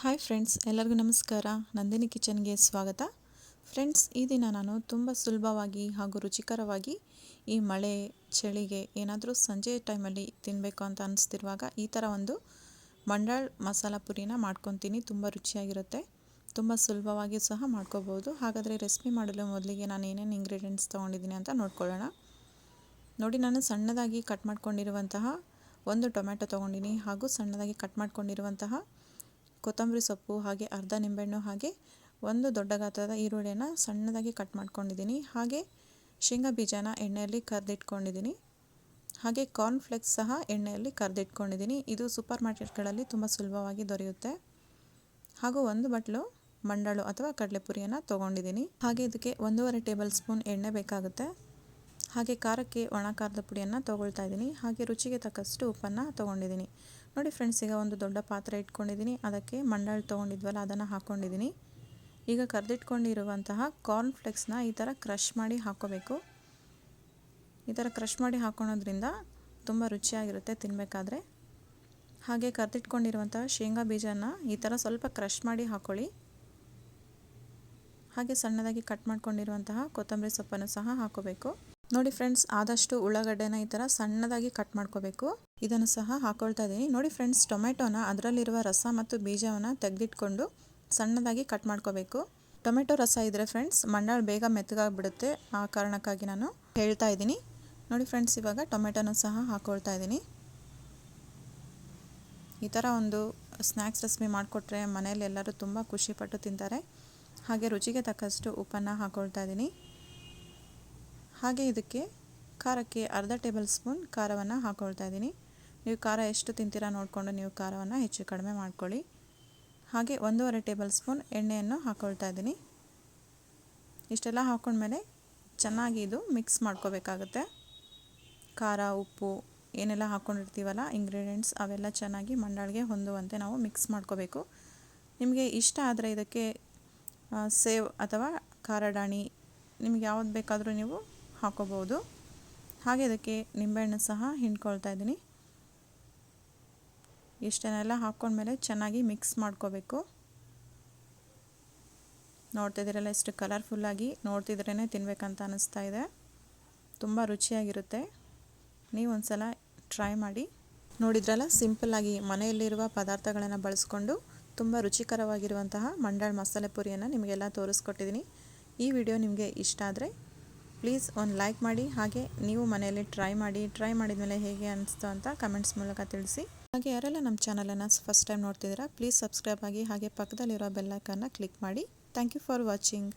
Hi friends, ಎಲ್ಲರಿಗೂ ನಮಸ್ಕಾರ. ನಂದಿನಿ ಕಿಚನ್ಗೆ ಸ್ವಾಗತ. ಫ್ರೆಂಡ್ಸ್, ಈ ದಿನ ನಾನು ತುಂಬ ಸುಲಭವಾಗಿ ಹಾಗೂ ರುಚಿಕರವಾಗಿ ಈ ಮಳೆ ಚಳಿಗೆ ಏನಾದರೂ ಸಂಜೆ ಟೈಮಲ್ಲಿ ತಿನ್ನಬೇಕು ಅಂತ ಅನಿಸ್ತಿರುವಾಗ ಈ ಥರ ಒಂದು ಮಂಡಾಳ್ ಮಸಾಲ ಪುರಿನ ಮಾಡ್ಕೊತೀನಿ. ತುಂಬ ರುಚಿಯಾಗಿರುತ್ತೆ, ತುಂಬ ಸುಲಭವಾಗಿ ಸಹ ಮಾಡ್ಕೋಬೋದು. ಹಾಗಾದರೆ ರೆಸಿಪಿ ಮಾಡಲು ಮೊದಲಿಗೆ ನಾನು ಏನೇನು ಇಂಗ್ರೀಡಿಯೆಂಟ್ಸ್ ತೊಗೊಂಡಿದ್ದೀನಿ ಅಂತ ನೋಡ್ಕೊಳ್ಳೋಣ. ನೋಡಿ, ನಾನು ಸಣ್ಣದಾಗಿ ಕಟ್ ಮಾಡ್ಕೊಂಡಿರುವಂತಹ ಒಂದು ಟೊಮೆಟೊ ತೊಗೊಂಡಿನಿ, ಹಾಗೂ ಸಣ್ಣದಾಗಿ ಕಟ್ ಮಾಡ್ಕೊಂಡಿರುವಂತಹ ಕೊತ್ತಂಬರಿ ಸೊಪ್ಪು, ಹಾಗೆ ಅರ್ಧ ನಿಂಬೆಹಣ್ಣು, ಹಾಗೆ ಒಂದು ದೊಡ್ಡ ಗಾತ್ರದ ಈರುಳ್ಳಿಯನ್ನು ಸಣ್ಣದಾಗಿ ಕಟ್ ಮಾಡ್ಕೊಂಡಿದ್ದೀನಿ. ಹಾಗೆ ಶೇಂಗಾ ಬೀಜನ ಎಣ್ಣೆಯಲ್ಲಿ ಕರೆದಿಟ್ಕೊಂಡಿದ್ದೀನಿ. ಹಾಗೆ ಕಾರ್ನ್ಫ್ಲೆಕ್ಸ್ ಸಹ ಎಣ್ಣೆಯಲ್ಲಿ ಕರೆದಿಟ್ಕೊಂಡಿದ್ದೀನಿ. ಇದು ಸೂಪರ್ ಮಾರ್ಕೆಟ್ಗಳಲ್ಲಿ ತುಂಬ ಸುಲಭವಾಗಿ ದೊರೆಯುತ್ತೆ. ಹಾಗೂ ಒಂದು ಬಟ್ಲು ಮಂಡಾಳು ಅಥವಾ ಕಡಲೆಪುರಿಯನ್ನು ತೊಗೊಂಡಿದ್ದೀನಿ. ಹಾಗೆ ಇದಕ್ಕೆ 1.5 ಟೇಬಲ್ ಸ್ಪೂನ್ ಎಣ್ಣೆ ಬೇಕಾಗುತ್ತೆ. ಹಾಗೆ ಖಾರಕ್ಕೆ ಒಣ ಖಾರದ ಪುಡಿಯನ್ನು ತೊಗೊಳ್ತಾ ಇದ್ದೀನಿ. ಹಾಗೆ ರುಚಿಗೆ ತಕ್ಕಷ್ಟು ಉಪ್ಪನ್ನು ತೊಗೊಂಡಿದ್ದೀನಿ. ನೋಡಿ ಫ್ರೆಂಡ್ಸ್, ಈಗ ಒಂದು ದೊಡ್ಡ ಪಾತ್ರೆ ಇಟ್ಕೊಂಡಿದ್ದೀನಿ. ಅದಕ್ಕೆ ಮಂಡಾಳು ತೊಗೊಂಡಿದ್ವಲ್ಲ ಅದನ್ನು ಹಾಕ್ಕೊಂಡಿದ್ದೀನಿ. ಈಗ ಕರೆದಿಟ್ಕೊಂಡಿರುವಂತಹ ಕಾರ್ನ್ಫ್ಲೆಕ್ಸ್ನ ಈ ಥರ ಕ್ರಷ್ ಮಾಡಿ ಹಾಕ್ಕೋಬೇಕು. ಈ ಥರ ಕ್ರಷ್ ಮಾಡಿ ಹಾಕ್ಕೊಳೋದ್ರಿಂದ ತುಂಬ ರುಚಿಯಾಗಿರುತ್ತೆ ತಿನ್ನಬೇಕಾದ್ರೆ. ಹಾಗೆ ಕರೆದಿಟ್ಕೊಂಡಿರುವಂತಹ ಶೇಂಗಾ ಬೀಜನ ಈ ಥರ ಸ್ವಲ್ಪ ಕ್ರಷ್ ಮಾಡಿ ಹಾಕ್ಕೊಳ್ಳಿ. ಹಾಗೆ ಸಣ್ಣದಾಗಿ ಕಟ್ ಮಾಡ್ಕೊಂಡಿರುವಂತಹ ಕೊತ್ತಂಬರಿ ಸೊಪ್ಪನ್ನು ಸಹ ಹಾಕ್ಕೋಬೇಕು. ನೋಡಿ ಫ್ರೆಂಡ್ಸ್, ಆದಷ್ಟು ಉಳ್ಳಾಗಡ್ಡೆನ ಈ ಥರ ಸಣ್ಣದಾಗಿ ಕಟ್ ಮಾಡ್ಕೋಬೇಕು. ಇದನ್ನು ಸಹ ಹಾಕ್ಕೊಳ್ತಾ ಇದ್ದೀನಿ. ನೋಡಿ ಫ್ರೆಂಡ್ಸ್, ಟೊಮೆಟೊನ ಅದರಲ್ಲಿರುವ ರಸ ಮತ್ತು ಬೀಜವನ್ನು ತೆಗೆದಿಟ್ಕೊಂಡು ಸಣ್ಣದಾಗಿ ಕಟ್ ಮಾಡ್ಕೋಬೇಕು. ಟೊಮೆಟೊ ರಸ ಇದ್ದರೆ ಫ್ರೆಂಡ್ಸ್ ಮಂಡಾಳು ಬೇಗ ಮೆತ್ತಗಾಗ್ಬಿಡುತ್ತೆ. ಆ ಕಾರಣಕ್ಕಾಗಿ ನಾನು ಹೇಳ್ತಾ ಇದ್ದೀನಿ. ನೋಡಿ ಫ್ರೆಂಡ್ಸ್, ಇವಾಗ ಟೊಮೆಟೊನ ಸಹ ಹಾಕ್ಕೊಳ್ತಾ ಇದ್ದೀನಿ. ಈ ಥರ ಒಂದು ಸ್ನ್ಯಾಕ್ಸ್ ರೆಸಿಪಿ ಮಾಡಿಕೊಟ್ರೆ ಮನೆಯಲ್ಲಿ ಎಲ್ಲರೂ ತುಂಬ ಖುಷಿಪಟ್ಟು ತಿಂತಾರೆ. ಹಾಗೆ ರುಚಿಗೆ ತಕ್ಕಷ್ಟು ಉಪ್ಪನ್ನು ಹಾಕ್ಕೊಳ್ತಾ ಇದ್ದೀನಿ. ಹಾಗೆ ಇದಕ್ಕೆ ಖಾರಕ್ಕೆ ಅರ್ಧ ಟೇಬಲ್ ಸ್ಪೂನ್ ಖಾರವನ್ನು ಹಾಕ್ಕೊಳ್ತಾ ಇದ್ದೀನಿ. ನೀವು ಖಾರ ಎಷ್ಟು ತಿಂತೀರಾ ನೋಡಿಕೊಂಡು ನೀವು ಖಾರವನ್ನು ಹೆಚ್ಚು ಕಡಿಮೆ ಮಾಡ್ಕೊಳ್ಳಿ. ಹಾಗೆ 1.5 ಟೇಬಲ್ ಸ್ಪೂನ್ ಎಣ್ಣೆಯನ್ನು ಹಾಕ್ಕೊಳ್ತಾ ಇದ್ದೀನಿ. ಇಷ್ಟೆಲ್ಲ ಹಾಕ್ಕೊಂಡ್ಮೇಲೆ ಚೆನ್ನಾಗಿ ಇದು ಮಿಕ್ಸ್ ಮಾಡ್ಕೋಬೇಕಾಗುತ್ತೆ. ಖಾರ, ಉಪ್ಪು ಏನೆಲ್ಲ ಹಾಕ್ಕೊಂಡಿರ್ತೀವಲ್ಲ ಇಂಗ್ರೀಡಿಯೆಂಟ್ಸ್, ಅವೆಲ್ಲ ಚೆನ್ನಾಗಿ ಮಂಡಾಳಿಗೆ ಹೊಂದುವಂತೆ ನಾವು ಮಿಕ್ಸ್ ಮಾಡ್ಕೋಬೇಕು. ನಿಮಗೆ ಇಷ್ಟ ಆದರೆ ಇದಕ್ಕೆ ಸೇವ್ ಅಥವಾ ಖಾರ ಡಾಣಿ ನಿಮ್ಗೆ ಯಾವ್ದು ಬೇಕಾದರೂ ನೀವು ಹಾಕೋಬೋದು. ಹಾಗೆ ಇದಕ್ಕೆ ನಿಂಬೆಹಣ್ಣು ಸಹ ಹಿಂಡ್ಕೊಳ್ತಾ ಇದ್ದೀನಿ. ಇಷ್ಟನ್ನೆಲ್ಲ ಹಾಕ್ಕೊಂಡ್ಮೇಲೆ ಚೆನ್ನಾಗಿ ಮಿಕ್ಸ್ ಮಾಡ್ಕೋಬೇಕು. ನೋಡ್ತಿದ್ದೀರಲ್ಲ ಎಷ್ಟು ಕಲರ್ಫುಲ್ಲಾಗಿ, ನೋಡ್ತಿದ್ರೇ ತಿನ್ನಬೇಕಂತ ಅನ್ನಿಸ್ತಾ ಇದೆ. ತುಂಬ ರುಚಿಯಾಗಿರುತ್ತೆ. ನೀವು ಒಂದ್ಸಲ ಟ್ರೈ ಮಾಡಿ. ನೋಡಿದ್ರಲ್ಲ, ಸಿಂಪಲ್ಲಾಗಿ ಮನೆಯಲ್ಲಿರುವ ಪದಾರ್ಥಗಳನ್ನು ಬಳಸ್ಕೊಂಡು ತುಂಬ ರುಚಿಕರವಾಗಿರುವಂತಹ ಮಂಡಾಳ್ ಮಸಾಲೆ ಪುರಿಯನ್ನು ನಿಮಗೆಲ್ಲ ತೋರಿಸ್ಕೊಟ್ಟಿದ್ದೀನಿ. ಈ ವಿಡಿಯೋ ನಿಮಗೆ ಇಷ್ಟ ಆದರೆ ಪ್ಲೀಸ್ ಒಂದು ಲೈಕ್ ಮಾಡಿ. ಹಾಗೆ ನೀವು ಮನೆಯಲ್ಲಿ ಟ್ರೈ ಮಾಡಿದ ಮೇಲೆ ಹೇಗೆ ಅನಿಸ್ತು ಅಂತ ಕಮೆಂಟ್ಸ್ ಮೂಲಕ ತಿಳಿಸಿ. ಹಾಗೆ ಯಾರೆಲ್ಲ ನಮ್ಮ ಚಾನಲನ್ನು ಫಸ್ಟ್ ಟೈಮ್ ನೋಡ್ತಿದ್ದೀರಾ ಪ್ಲೀಸ್ ಸಬ್ಸ್ಕ್ರೈಬ್ ಆಗಿ. ಹಾಗೆ ಪಕ್ಕದಲ್ಲಿರೋ ಬೆಲ್ ಐಕಾನ್ನ ಕ್ಲಿಕ್ ಮಾಡಿ. Thank you for watching.